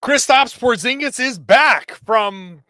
Kristaps Porzingis is back from,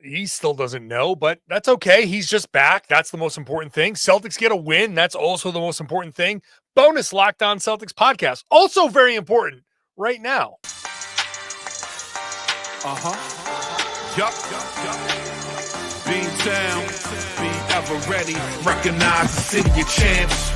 he still doesn't know, but that's okay. He's just back. That's the most important thing. Celtics get a win. That's also the most important thing. Bonus Locked On Celtics podcast. Also very important right now. Yup. Being down, be ever ready. Recognize the city of champs.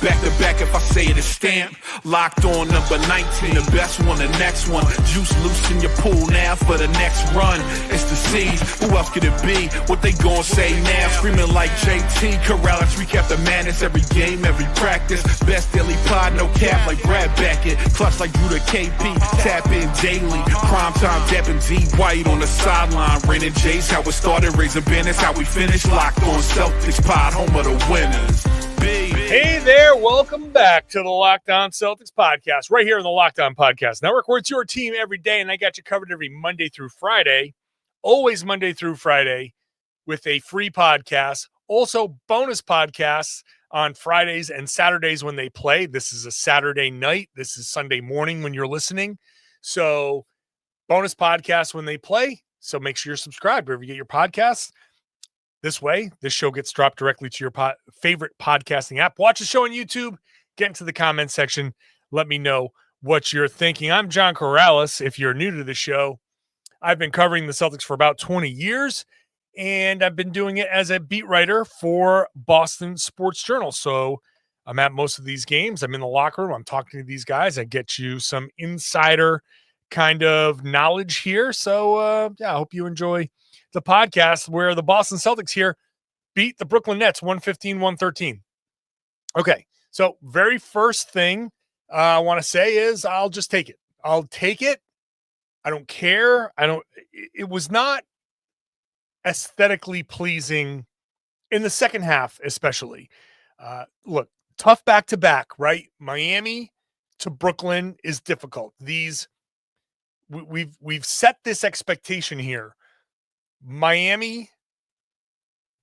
Back to back, if I say it, it's stamped. Locked on number 19, the best one, the next one. Juice loose in your pool now for the next run. It's the C's, who else could it be? What they gon' say now? Screaming like JT, Karalis, recap the madness. Every game, every practice. Best daily pod, no cap like Brad Beckett. Clutch like Drew to KP, tap in daily. Prime time, dapping D White on the sideline. Raining J's, how it started, raising banners, how we finished. Locked on Celtics pod, home of the winners. Hey there, welcome back to the Locked On Celtics podcast, right here on the Locked On Podcast Network, where it's your team every day, and I got you covered every Monday through Friday, always Monday through Friday, with a free podcast. Also, bonus podcasts on Fridays and Saturdays when they play. This is a Saturday night. This is Sunday morning when you're listening. So, bonus podcasts when they play. So, make sure you're subscribed wherever you get your podcasts. This way, this show gets dropped directly to your favorite podcasting app. Watch the show on YouTube. Get into the comments section. Let me know what you're thinking. I'm John Karalis. If you're new to the show, I've been covering the Celtics for about 20 years, and I've been doing it as a beat writer for Boston Sports Journal. So I'm at most of these games. I'm in the locker room. I'm talking to these guys. I get you some insider kind of knowledge here. So, I hope you enjoy the podcast where the Boston Celtics here beat the Brooklyn Nets 115-113. Okay, so very first thing I want to say is I'll just take it. I'll take it. I don't care. It was not aesthetically pleasing in the second half, especially. Look, tough back-to-back, right? Miami to Brooklyn is difficult. We've set this expectation here. Miami,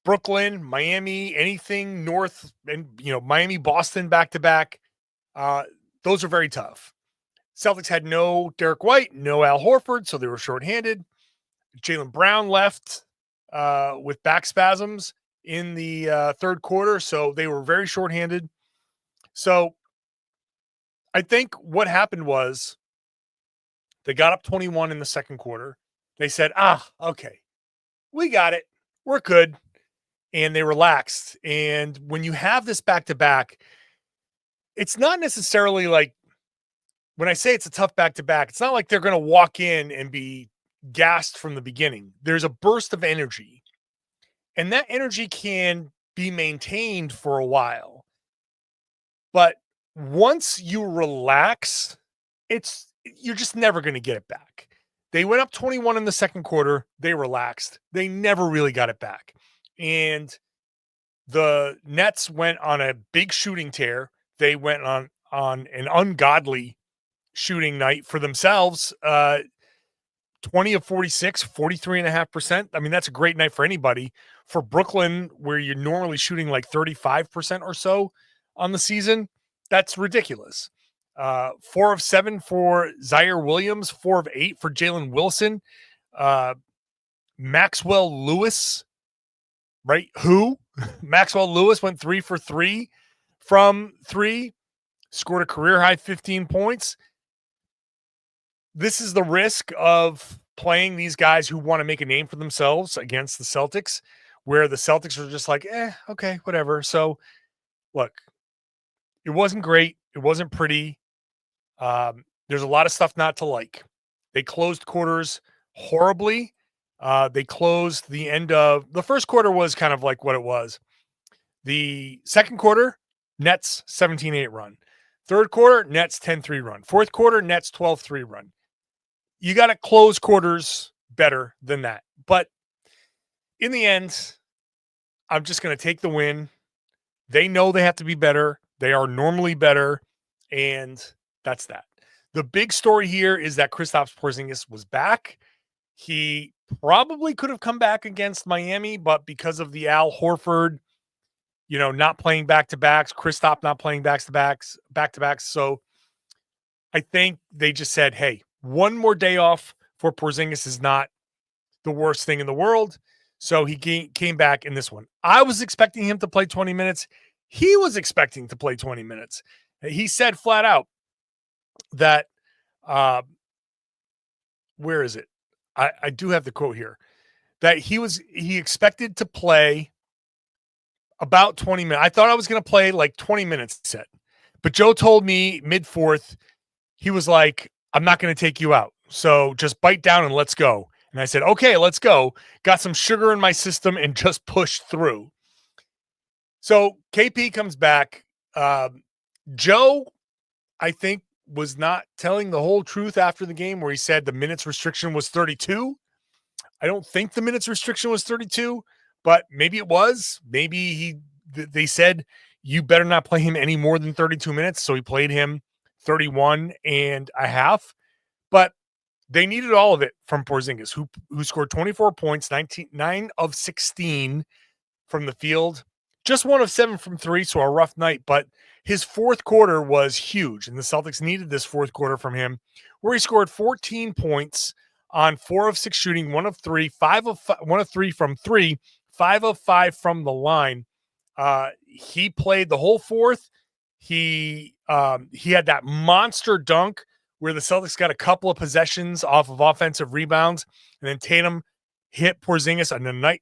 Brooklyn, Miami, anything north, and Miami, Boston back-to-back. Those are very tough. Celtics had no Derek White, no Al Horford, so they were shorthanded. Jaylen Brown left with back spasms in the third quarter, so they were very shorthanded. So I think what happened was they got up 21 in the second quarter. They said, okay, we got it. We're good. And they relaxed. And when you have this back-to-back, it's not necessarily like, when I say it's a tough back-to-back, it's not like they're going to walk in and be gassed from the beginning. There's a burst of energy. And that energy can be maintained for a while. But once you relax, you're just never going to get it back. They went up 21 in the second quarter. They relaxed. They never really got it back. And the Nets went on a big shooting tear. They went on an ungodly shooting night for themselves. 20 of 46, 43.5%. I mean, that's a great night for anybody. For Brooklyn, where you're normally shooting like 35% or so on the season, that's ridiculous. 4 of 7 for Zaire Williams, 4 of 8 for Jalen Wilson. Maxwell Lewis, right? Maxwell Lewis went 3 for 3 from 3, scored a career high 15 points. This is the risk of playing these guys who want to make a name for themselves against the Celtics, where the Celtics are just like, okay, whatever. So, look, it wasn't great. It wasn't pretty. There's a lot of stuff not to like. They closed quarters horribly. They closed the end of the first quarter was kind of like what it was. The second quarter, Nets 17-8 run. Third quarter, Nets 10-3 run. Fourth quarter, Nets 12-3 run. You got to close quarters better than that. But in the end, I'm just going to take the win. They know they have to be better. They are normally better. And that's that. The big story here is that Kristaps Porzingis was back. He probably could have come back against Miami, but because of the Al Horford, not playing back-to-backs, Kristaps not playing back-to-backs. So I think they just said, hey, one more day off for Porzingis is not the worst thing in the world. So he came back in this one. I was expecting him to play 20 minutes. He was expecting to play 20 minutes. He said flat out that, where is it? I do have the quote here, that he expected to play about 20 minutes. I thought I was going to play like 20 minutes set, but Joe told me mid-fourth, he was like, I'm not going to take you out. So just bite down and let's go. And I said, okay, let's go. Got some sugar in my system and just pushed through. So KP comes back. Joe, I think, was not telling the whole truth after the game where he said the minutes restriction was 32. I don't think the minutes restriction was 32, but maybe it was. Maybe they said you better not play him any more than 32 minutes. So he played him 31 and a half. But they needed all of it from Porzingis, who scored 24 points, 9 of 16 from the field, just 1 of 7 from 3, so a rough night. But his fourth quarter was huge, and the Celtics needed this fourth quarter from him, where he scored 14 points on 4 of 6 shooting, 1 of 3, 1 of 3 from 3, 5 of 5 from the line. He played the whole fourth. He had that monster dunk where the Celtics got a couple of possessions off of offensive rebounds, and then Tatum hit Porzingis on a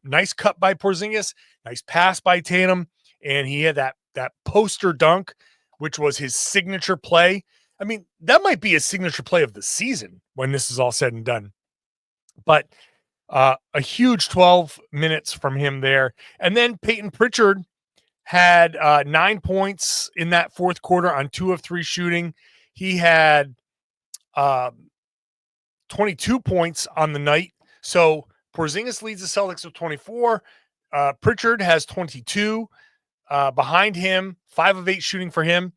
nice cut by Porzingis, nice pass by Tatum, and he had that poster dunk, which was his signature play. I mean, that might be his signature play of the season when this is all said and done. But a huge 12 minutes from him there. And then Payton Pritchard had 9 points in that fourth quarter on 2 of 3 shooting. He had 22 points on the night. So Porzingis leads the Celtics with 24. Pritchard has 22. Behind him, 5 of 8 shooting for him.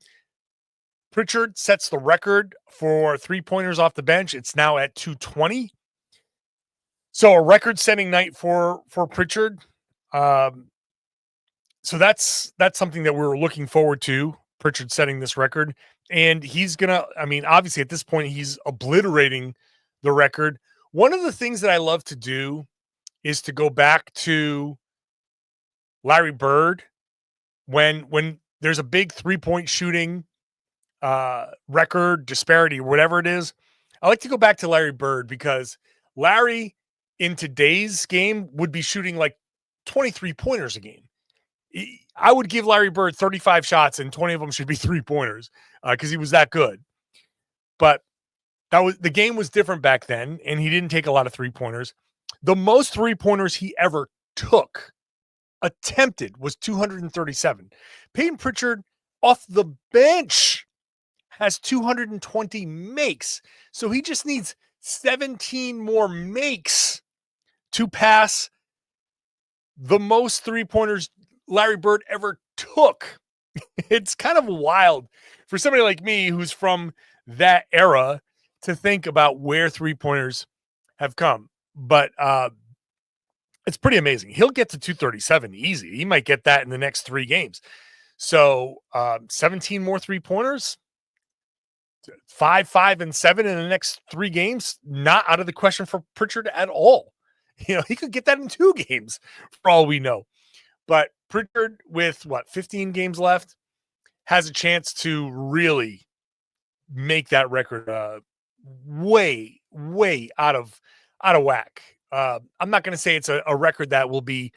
Pritchard sets the record for 3-pointers off the bench. It's now at 220. So a record-setting night for Pritchard. So that's something that we're looking forward to, Pritchard setting this record. And he's going to, I mean, obviously at this point, he's obliterating the record. One of the things that I love to do is to go back to Larry Bird when there's a big 3-point shooting record disparity or whatever it is. I like to go back to Larry Bird because Larry in today's game would be shooting like 23 pointers a game. I would give Larry Bird 35 shots and 20 of them should be 3-pointers because he was that good. But the game was different back then, and he didn't take a lot of 3-pointers. The most 3-pointers he ever attempted was 237. Payton Pritchard off the bench has 220 makes. So he just needs 17 more makes to pass the most 3-pointers Larry Bird ever took. It's kind of wild for somebody like me who's from that era to think about where 3-pointers have come. But it's pretty amazing. He'll get to 237 easy. He might get that in the next 3 games. So 17 more 3-pointers, 5, 5, and 7 in the next 3 games, not out of the question for Pritchard at all. You know, he could get that in 2 games for all we know. But Pritchard, with 15 games left, has a chance to really make that record way, way out of whack. I'm not going to say it's a record that will be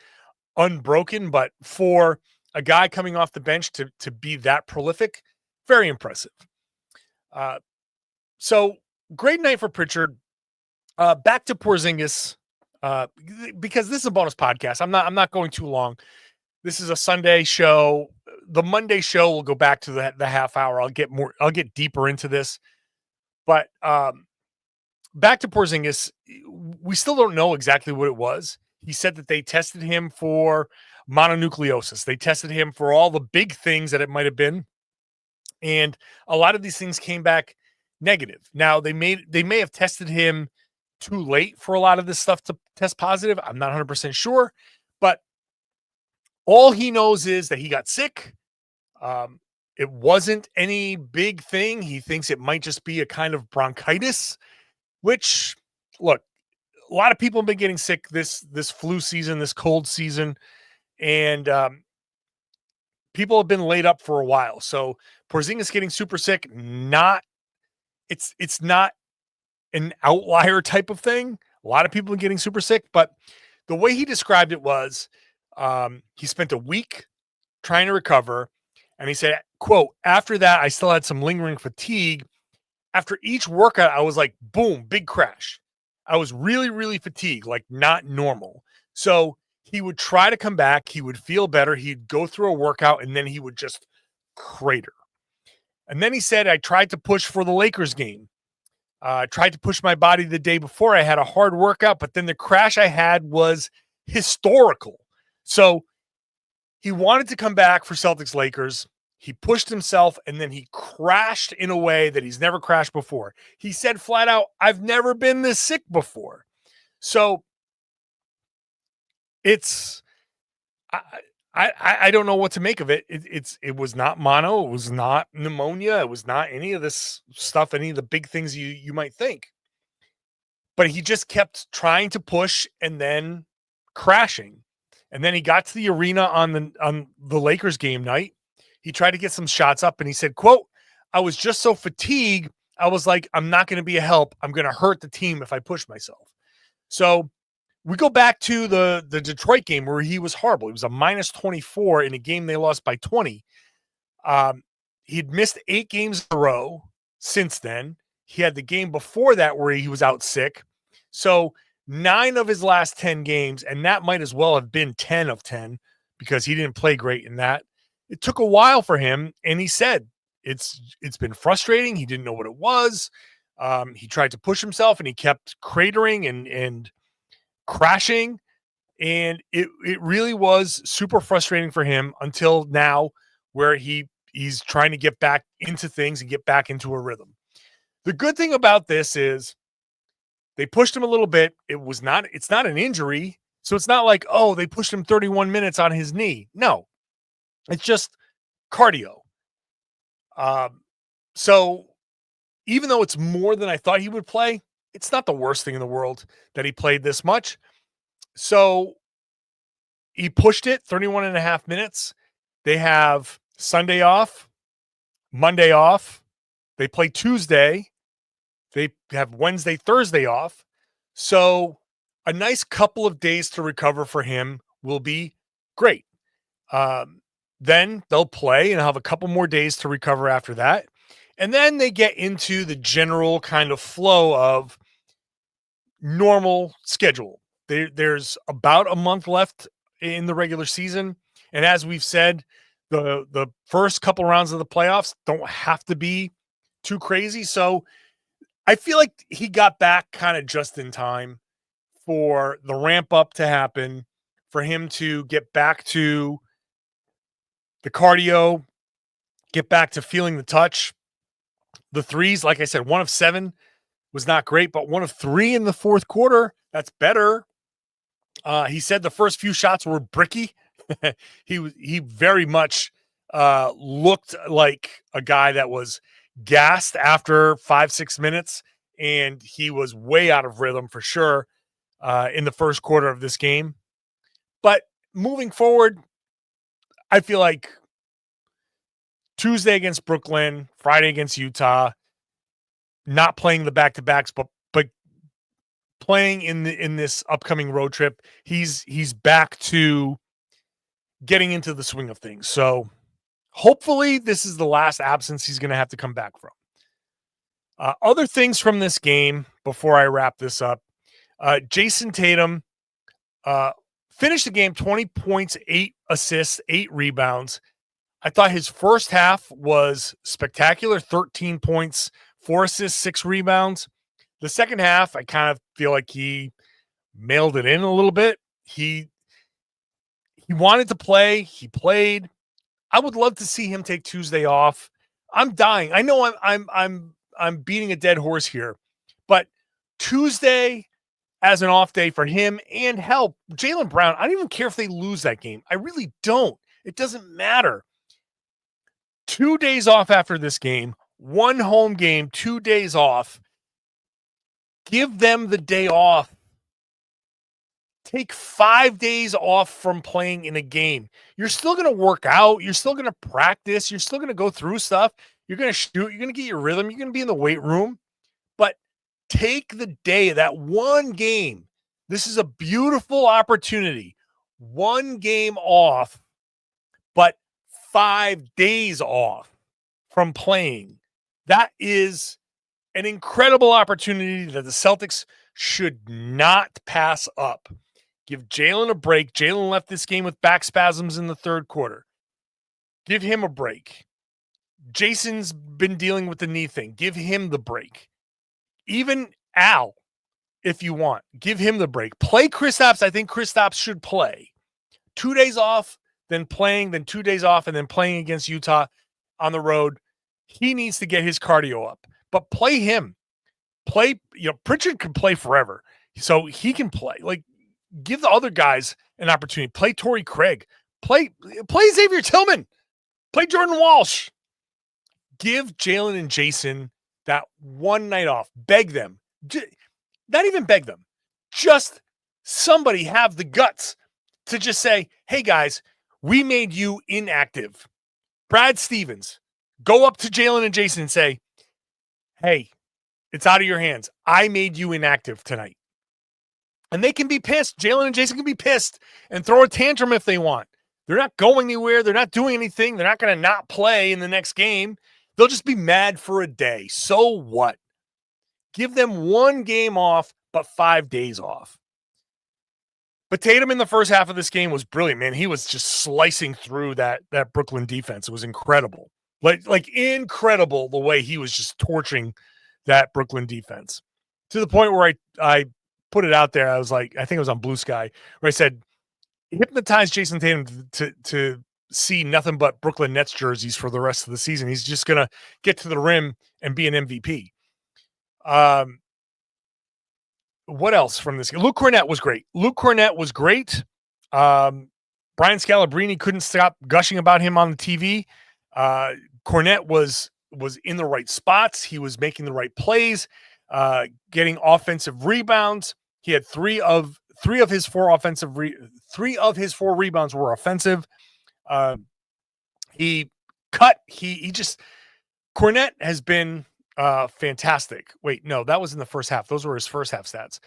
unbroken, but for a guy coming off the bench to be that prolific, very impressive. So great night for Pritchard. Back to Porzingis, because this is a bonus podcast. I'm not going too long. This is a Sunday show. The Monday show will go back to the half hour. I'll get deeper into this, but back to Porzingis. We still don't know exactly what it was. He said that they tested him for mononucleosis. They tested him for all the big things that it might have been. And a lot of these things came back negative. Now they may have tested him too late for a lot of this stuff to test positive. I'm not 100% sure, but all he knows is that he got sick. It wasn't any big thing. He thinks it might just be a kind of bronchitis, which, look, a lot of people have been getting sick this flu season, this cold season, and people have been laid up for a while. So Porzingis getting super sick, it's not an outlier type of thing. A lot of people are getting super sick, but the way he described it was he spent a week trying to recover. And he said, quote, after that, I still had some lingering fatigue. After each workout, I was like, boom, big crash. I was really, really fatigued, like not normal. So he would try to come back. He would feel better. He'd go through a workout and then he would just crater. And then he said, I tried to push for the Lakers game. Tried to push my body the day before. I had a hard workout, but then the crash I had was historical. So he wanted to come back for Celtics Lakers. He pushed himself and then he crashed in a way that he's never crashed before. He said flat out, I've never been this sick before. So it's, I don't know what to make of it. It was not mono. It was not pneumonia. It was not any of this stuff, any of the big things you might think. But he just kept trying to push and then crashing. And then he got to the arena on the Lakers game night. He tried to get some shots up and he said, quote, I was just so fatigued. I was like, I'm not going to be a help. I'm going to hurt the team if I push myself. So we go back to the Detroit game where he was horrible. He was a minus 24 in a game they lost by 20. He'd missed 8 games in a row since then. He had the game before that where he was out sick. So 9 of his last 10 games, and that might as well have been 10 of 10 because he didn't play great in that. It took a while for him, and he said it's been frustrating. He didn't know what it was. He tried to push himself, and he kept cratering and crashing, and it really was super frustrating for him until now, where he's trying to get back into things and get back into a rhythm. The good thing about this is they pushed him a little bit. It's not an injury. So it's not like, oh, they pushed him 31 minutes on his knee. No, it's just cardio. So even though it's more than I thought he would play, it's not the worst thing in the world that he played this much. So he pushed it 31 and a half minutes. They have Sunday off, Monday off. They play Tuesday. They have Wednesday, Thursday off. So a nice couple of days to recover for him will be great. Then they'll play and have a couple more days to recover after that. And then they get into the general kind of flow of normal schedule. There's about a month left in the regular season. And as we've said, the first couple rounds of the playoffs don't have to be too crazy. So I feel like he got back kind of just in time for the ramp up to happen, for him to get back to the cardio, get back to feeling the touch. The threes, like I said, 1 of 7 was not great, but 1 of 3 in the fourth quarter, that's better. He said the first few shots were bricky. He very much looked like a guy that was gassed after 5-6 minutes, and he was way out of rhythm for sure in the first quarter of this game. But moving forward, I feel like Tuesday against Brooklyn, Friday against Utah, not playing the back-to-backs, but playing in this upcoming road trip, he's back to getting into the swing of things. So hopefully this is the last absence he's going to have to come back from. Other things from this game before I wrap this up. Jayson Tatum finished the game 20 points, 8 assists, 8 rebounds. I thought his first half was spectacular, 13 points, 4 assists, 6 rebounds. The second half, I kind of feel like he mailed it in a little bit. He wanted to play. He played. I would love to see him take Tuesday off. I'm dying. I know I'm beating a dead horse here, but Tuesday as an off day for him, and help Jaylen Brown. I don't even care if they lose that game. I really don't. It doesn't matter. 2 days off after this game, 1 home game, 2 days off. Give them the day off. Take 5 days off from playing in a game. You're still going to work out. You're still going to practice. You're still going to go through stuff. You're going to shoot. You're going to get your rhythm. You're going to be in the weight room. But take the day, that one game. This is a beautiful opportunity. 1 game off, but 5 days off from playing. That is an incredible opportunity that the Celtics should not pass up. Give Jaylen a break. Jaylen left this game with back spasms in the third quarter. Give him a break. Jayson's been dealing with the knee thing. Give him the break. Even Al, if you want, give him the break. Play Kristaps. I think Kristaps should play. 2 days off, then playing, then 2 days off, and then playing against Utah on the road. He needs to get his cardio up. But play him. Pritchard can play forever. So he can play. Give the other guys an opportunity. Play Torrey Craig. Play Xavier Tillman. Play Jordan Walsh. Give Jaylen and Jayson that one night off. Beg them. Not even beg them. Just somebody have the guts to just say, hey, guys, we made you inactive. Brad Stevens, go up to Jaylen and Jayson and say, hey, it's out of your hands. I made you inactive tonight. And they can be pissed. Jaylen and Jayson can be pissed and throw a tantrum if they want. They're not going anywhere. They're not doing anything. They're not going to not play in the next game. They'll just be mad for a day. So what? Give them 1 game off, but 5 days off. But Tatum in the first half of this game was brilliant, man. He was just slicing through that Brooklyn defense. It was incredible. Like incredible the way he was just torching that Brooklyn defense. To the point where I put it out there. I was like, I think it was on Blue Sky, where I said, hypnotize Jayson Tatum to see nothing but Brooklyn Nets jerseys for the rest of the season. He's just going to get to the rim and be an MVP. What else from this game? Luke Kornet was great. Brian Scalabrine couldn't stop gushing about him on the TV. Kornet was in the right spots. He was making the right plays, getting offensive rebounds. He had three of his four rebounds were offensive. Kornet has been fantastic. Wait, no, that was in the first half. Those were his first half stats.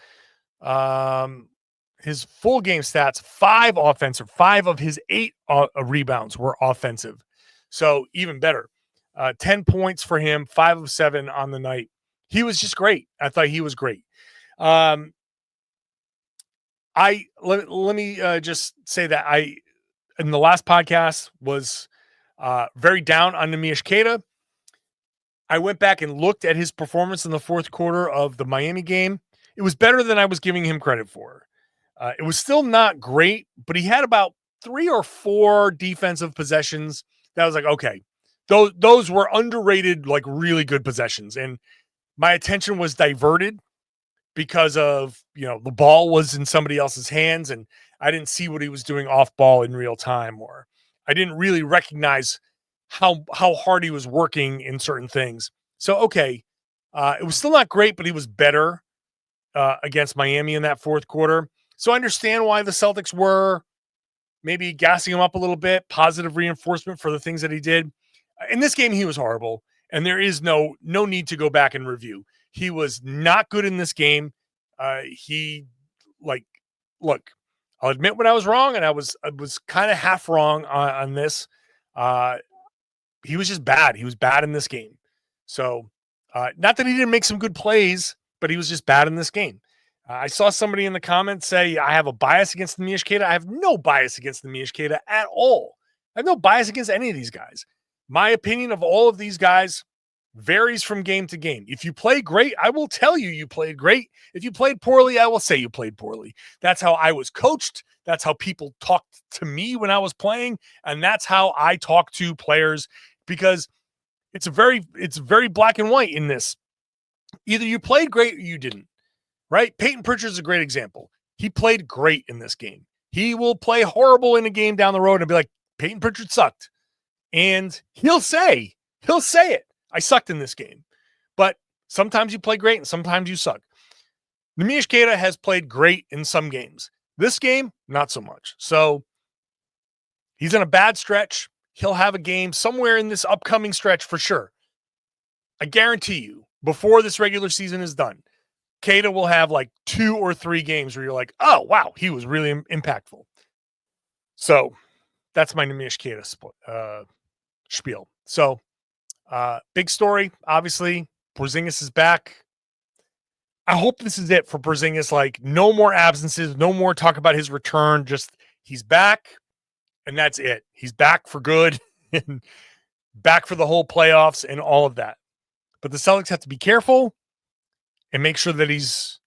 His full game stats, 5 offensive, 5 of his 8 rebounds were offensive. So even better. 10 points for him, 5 of 7 on the night. He was just great. I thought he was great. Let me just say that I, in the last podcast, was very down on Neemias Queta. I went back and looked at his performance in the fourth quarter of the Miami game. It was better than I was giving him credit for. It was still not great, but he had about 3 or 4 defensive possessions that I was like, okay, those were underrated, like really good possessions. And my attention was diverted because of, the ball was in somebody else's hands and I didn't see what he was doing off ball in real time, or I didn't really recognize how hard he was working in certain things. So, okay. It was still not great, but he was better against Miami in that fourth quarter. So I understand why the Celtics were maybe gassing him up a little bit, positive reinforcement for the things that he did. In this game, he was horrible, and there is no need to go back and review. He was not good in this game. Look, I'll admit when I was wrong, and I was kind of half wrong on this. He was just bad. He was bad in this game. So not that he didn't make some good plays, but he was just bad in this game. I saw somebody in the comments say, I have a bias against Neemias Queta. I have no bias against Neemias Queta at all. I have no bias against any of these guys. My opinion of all of these guys varies from game to game. If you play great, I will tell you played great. If you played poorly, I will say you played poorly. That's how I was coached. That's how people talked to me when I was playing. And that's how I talk to players, because it's very black and white in this. Either you played great or you didn't, right? Payton Pritchard is a great example. He played great in this game. He will play horrible in a game down the road and be like, Payton Pritchard sucked. And he'll say it. I sucked in this game. But sometimes you play great and sometimes you suck. Neemias Queta has played great in some games. This game, not so much. So he's in a bad stretch. He'll have a game somewhere in this upcoming stretch for sure. I guarantee you, before this regular season is done, Queta will have like 2 or 3 games where you're like, oh, wow, he was really impactful. So that's my Neemias Queta spiel. So big story, obviously. Porzingis is back. I hope this is it for Porzingis. Like, no more absences, no more talk about his return. Just he's back, and that's it. He's back for good and back for the whole playoffs and all of that. But the Celtics have to be careful and make sure that he's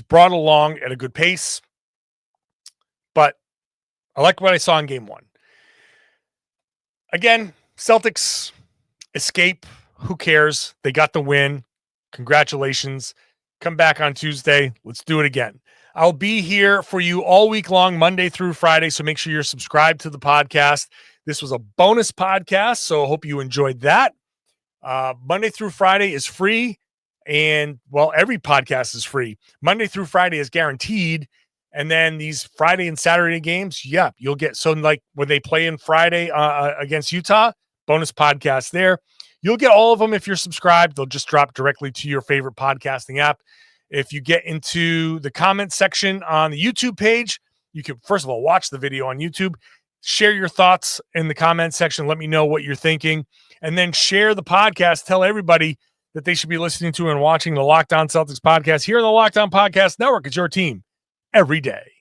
brought along at a good pace. But I like what I saw in game 1. Again, Celtics escape. Who cares? They got the win. Congratulations. Come back on Tuesday. Let's do it again. I'll be here for you all week long, Monday through Friday, so make sure you're subscribed to the podcast. This was a bonus podcast, so I hope you enjoyed that. Monday through Friday is free, and, well, every podcast is free. Monday through Friday is guaranteed, and then these Friday and Saturday games, yeah, you'll get, so like when they play in Friday against Utah, bonus podcast there. You'll get all of them if you're subscribed. They'll just drop directly to your favorite podcasting app. If you get into the comment section on the YouTube page, you can, first of all, watch the video on YouTube, share your thoughts in the comment section. Let me know what you're thinking, and then share the podcast. Tell everybody that they should be listening to and watching the Locked On Celtics podcast here on the Locked On Podcast Network. It's your team every day.